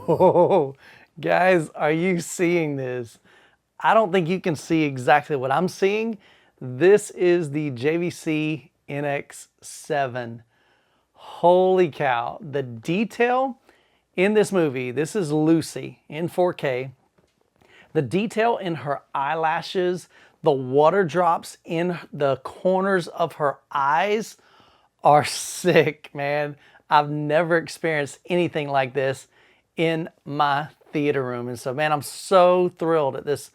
Whoa, guys, are you seeing this? I don't think you can see exactly what I'm seeing. This is the JVC NX7. Holy cow, the detail in this movie, this is Lucy in 4K. The detail in her eyelashes, the water drops in the corners of her eyes are sick, man. I've never experienced anything like this in my theater room. And so, man, I'm so thrilled at this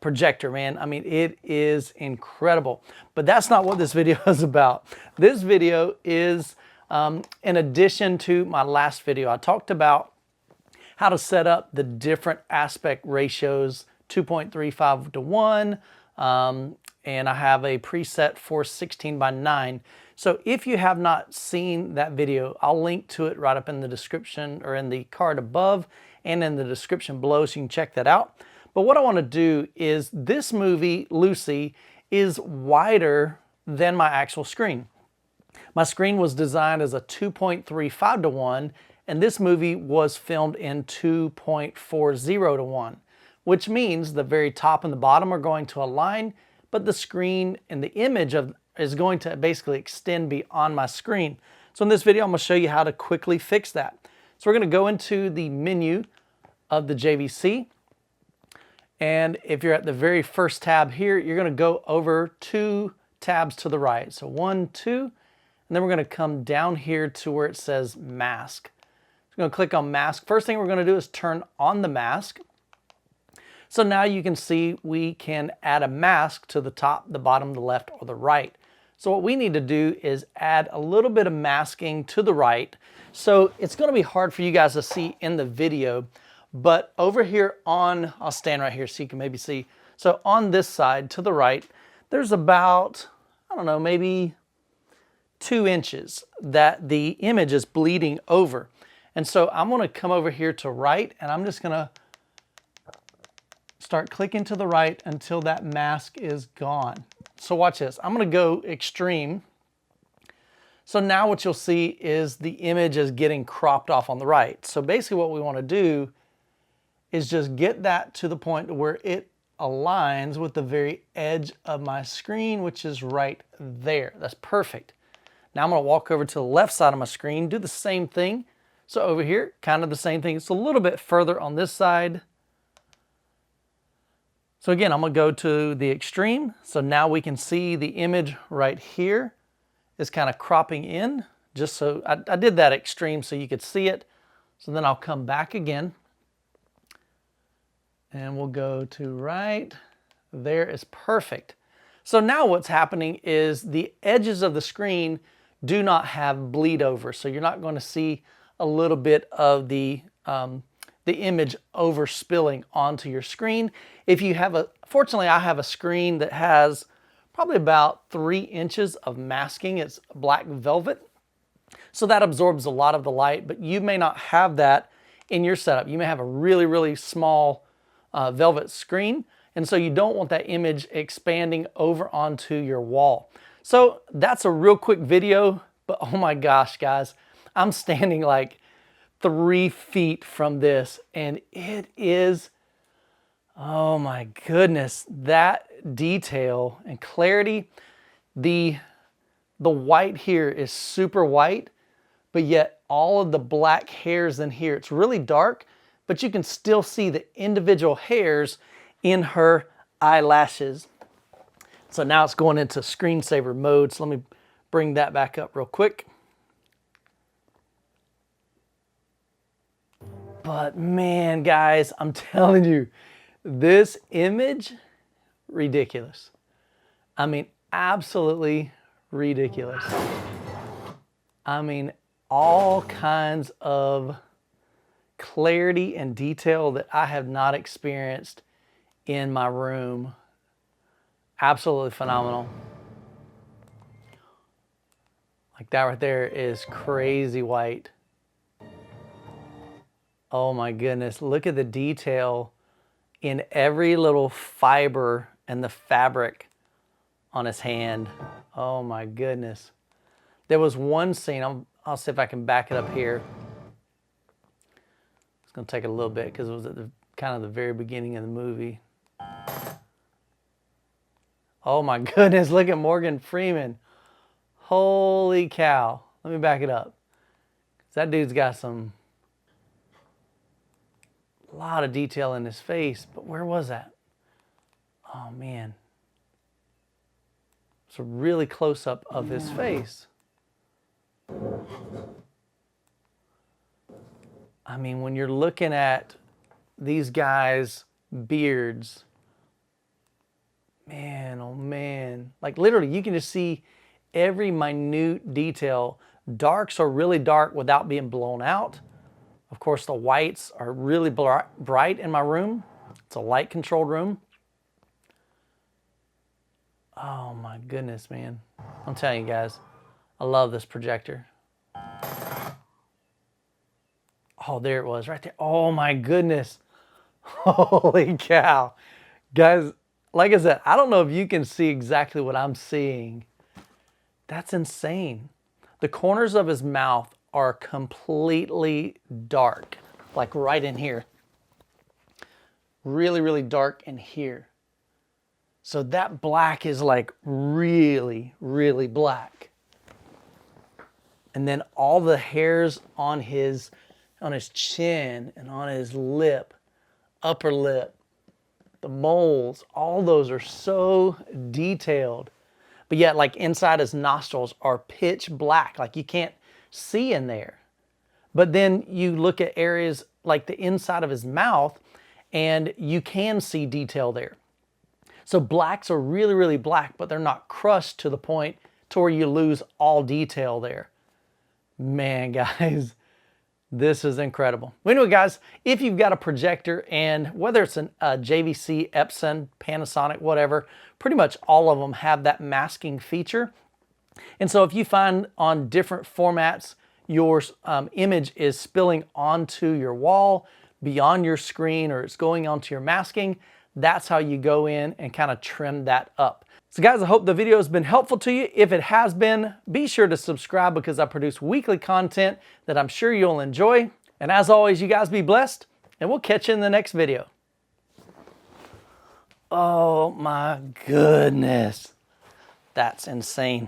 projector, man. I mean, it is incredible. But that's not what this video is about. This video is in addition to my last video. I talked about how to set up the different aspect ratios, 2.35 to 1, and I have a preset for 16:9. So if you have not seen that video, I'll link to it right up in the description or in the card above and in the description below so you can check that out. But what I want to do is this movie, Lucy, is wider than my actual screen. My screen was designed as a 2.35 to 1, and this movie was filmed in 2.40 to 1, which means the very top and the bottom are going to align, but the screen and the image is going to basically extend beyond my screen. So in this video, I'm going to show you how to quickly fix that. So we're going to go into the menu of the JVC. And if you're at the very first tab here, you're going to go over 2 tabs to the right. So 1, 2, and then we're going to come down here to where it says mask. So I'm going to click on mask. First thing we're going to do is turn on the mask. So now you can see we can add a mask to the top, the bottom, the left, or the right. So what we need to do is add a little bit of masking to the right. So it's going to be hard for you guys to see in the video, but over here on, I'll stand right here so you can maybe see. So on this side to the right, there's about, I don't know, maybe 2 inches that the image is bleeding over. And so I'm going to come over here to right, and I'm just going to start clicking to the right until that mask is gone. So watch this. I'm going to go extreme. So now what you'll see is the image is getting cropped off on the right. So basically what we want to do is just get that to the point where it aligns with the very edge of my screen, which is right there. That's perfect. Now I'm going to walk over to the left side of my screen, do the same thing. So over here, kind of the same thing. It's a little bit further on this side. So again, I'm going to go to the extreme. So now we can see the image right here is kind of cropping in. Just so I did that extreme so you could see it. So then I'll come back again. And we'll go to right. There is perfect. So now what's happening is the edges of the screen do not have bleed over. So you're not going to see a little bit of the image overspilling onto your screen. If you have fortunately I have a screen that has probably about 3 inches of masking. It's black velvet. So that absorbs a lot of the light, but you may not have that in your setup. You may have a really, really small velvet screen, and so you don't want that image expanding over onto your wall. So that's a real quick video, but oh my gosh, guys, I'm standing like 3 feet from this, and it is, oh my goodness, that detail and clarity. The white here is super white, but yet all of the black hairs in here, it's really dark, but you can still see the individual hairs in her eyelashes. So now it's going into screensaver mode. So let me bring that back up real quick. But man, guys, I'm telling you, this image, ridiculous. I mean, absolutely ridiculous. I mean, all kinds of clarity and detail that I have not experienced in my room. Absolutely phenomenal. Like that right there is crazy white. Oh my goodness, look at the detail in every little fiber and the fabric on his hand. Oh my goodness. There was one scene, I'll see if I can back it up here. gonna take a little bit because it was at the kind of the very beginning of the movie. Oh my goodness, look at Morgan Freeman. Holy cow. Let me back it up. That dude's got a lot of detail in his face, but where was that? Oh man. It's a really close up of his face. I mean, when you're looking at these guys' beards, man, oh man. Like literally, you can just see every minute detail. Darks are really dark without being blown out. Of course, the whites are really bright in my room. It's a light controlled room. Oh my goodness, man. I'm telling you guys, I love this projector. Oh, there it was right there. Oh my goodness. Holy cow. Guys, like I said, I don't know if you can see exactly what I'm seeing. That's insane. The corners of his mouth are completely dark, like right in here. Really, really dark in here. So that black is like really, really black. And then all the hairs on his chin and on his lip, upper lip, the moles, all those are so detailed. But yet, like inside his nostrils are pitch black, like you can't see in there. But then you look at areas like the inside of his mouth and you can see detail there. So blacks are really, really black, but they're not crushed to the point to where you lose all detail there. Man, guys, this is incredible. Well, anyway, guys, if you've got a projector, and whether it's a JVC, Epson, Panasonic, whatever, pretty much all of them have that masking feature. And so if you find on different formats, your image is spilling onto your wall, beyond your screen, or it's going onto your masking, that's how you go in and kind of trim that up. So guys, I hope the video has been helpful to you. If it has been, be sure to subscribe because I produce weekly content that I'm sure you'll enjoy. And as always, you guys be blessed, and we'll catch you in the next video. Oh my goodness. That's insane.